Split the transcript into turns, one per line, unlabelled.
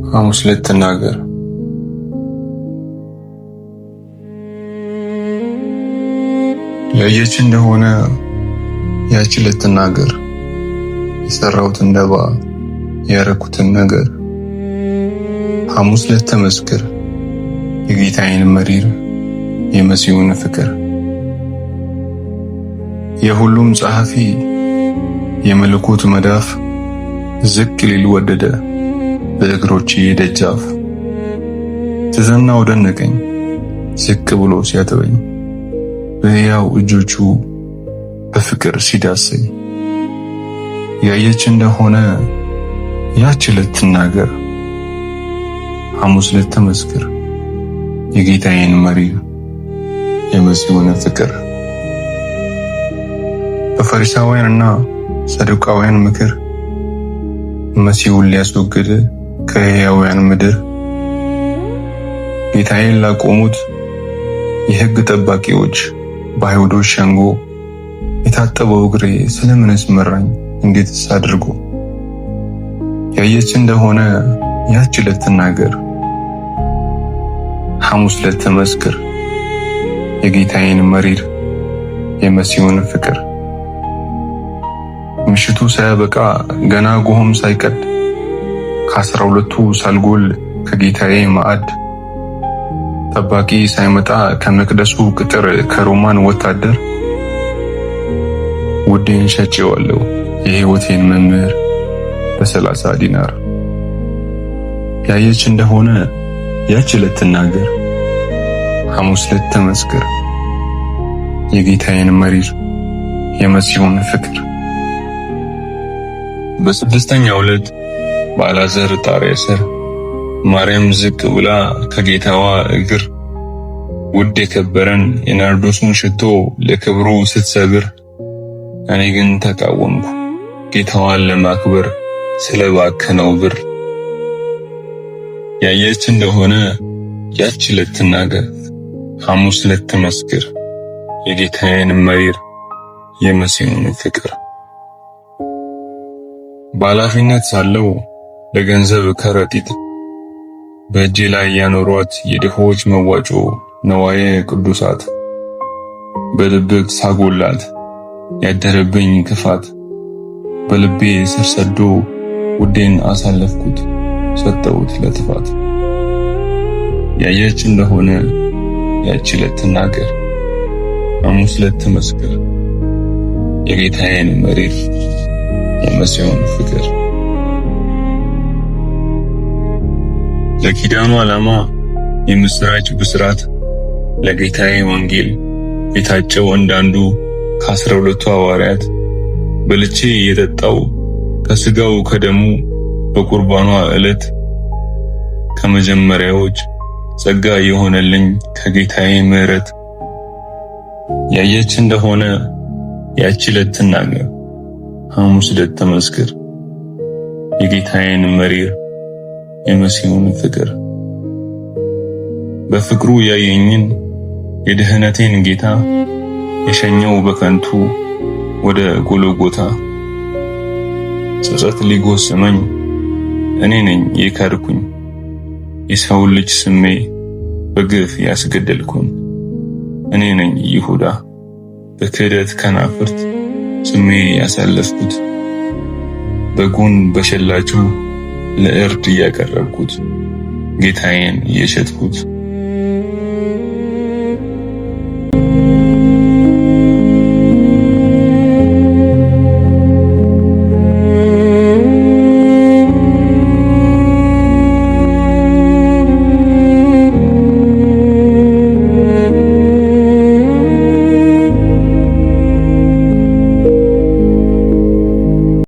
ሐሙስ ልትናገር ያየች እንደሆነ ያች ልትናገር የሰራሁትን ደባ ያረኩትን ነገር ሐሙስ ልትመስክር የጌታዬን መሪር የመሲሁን ፍቅር የሁሉም ጸሐፊ የመለኮት መዳፍ ዝቅ ሊል ወደደ በእግሮቼ ደጃፍ ትዘናው ደነቀኝ ዝቅ ብሎ ሲያተበኝ በሕያው እጆቹ በፍቅር ሲዳሰኝ ያየች እንደሆነ ያች ልትናገር ሐሙስ ልትመስክር የጌታዬን መሪር የመሲሁን ፍቅር በፈሪሳውያንና ሰዱቃውያን ምክር መሲሁን ሊያስወግድ ከሕያውያን ምድር ጌታዬን ላቆሙት የሕግ ጠባቂዎች በአይሁዶች ሸንጎ የታጠበው እግሬ ስለምንስ መራኝ እንዴትስ አድርጎ ያየች እንደሆነ ያች ልትናገር ሐሙስ ልትመስክር የጌታዬን መሪር የመሲሁን ፍቅር ምሽቱ ሳያበቃ ገና ጎህም ሳይቀድ ከ12ቱ ሳልጎል ከጌታዬ ማዕድ ጠባቂ ሳይመጣ ከመቅደሱ ቅጥር ከሮማን ወታደር ውዴን ሸጬዋለሁ የሕይወቴን መምህር በ30 ዲናር ያየች እንደሆነ ያች ልትናገር ሐሙስ ልትመስክር የጌታዬን መሪር የመሲሁን ፍቅር በስድስተኛው ዕለት በአልዓዛር ጣሪያ ስር ማርያም ዝቅ ብላ ከጌታዋ እግር ውድ የከበረን የናርዶሱን ሽቶ ለክብሩ ስትሰብር እኔ ግን ተቃወምኩ ጌታዋን ለማክበር ስለባከነው ብር ያየች እንደሆነ ያች ልትናገር ሐሙስ ልትመስክር የጌታዬን መሪር የመሲሁን ፍቅር በኃላፊነት ሳለው ለገንዘብ ከረጢት በእጄ ላይ ያኖሯት የድሆች መዋጮ ነዋየ ቅዱሳት በድብቅ ሳጎላት ያደረብኝ ክፋት በልቤ ስር ሰዶ ውዴን አሳለፍኩት ሰጠሁት ለጥፋት ያየች እንደሆነ ያች ልትናገር ሐሙስ ልትመስክር የጌታዬን መሪር የመሲሁን ፍቅር ለኪዳኑ ዓላማ የምስራች ብስራት ለጌታዬ ወንጌል የታጨው እንዳንዱ ከ12ቱ ሐዋርያት በልቼ የጠጣው ከስጋው ከደሙ በቁርባኗ ዕለት ከመጀመሪያዎች ጸጋ የሆነልኝ ከጌታዬ ምሕረት ያየች እንደሆነ ያች ልትናገር ሐሙስ ልትመስክር የጌታዬን መሪር የመሲሁን ፍቅር በፍቅሩ ያየኝን የድህነቴን ጌታ የሸኘው በከንቱ ወደ ጎልጎታ ጸጸት ሊጎስመኝ እኔ ነኝ የካድኩኝ የሰው ልጅ ስሜ በግፍ ያስገደልኩኝ እኔ ነኝ ይሁዳ በክህደት ከናፍርት ስሜ ያሳለፍኩት በጉን በሸላቹ ለእርድ ያቀረብኩት ጌታዬን የሸጥኩት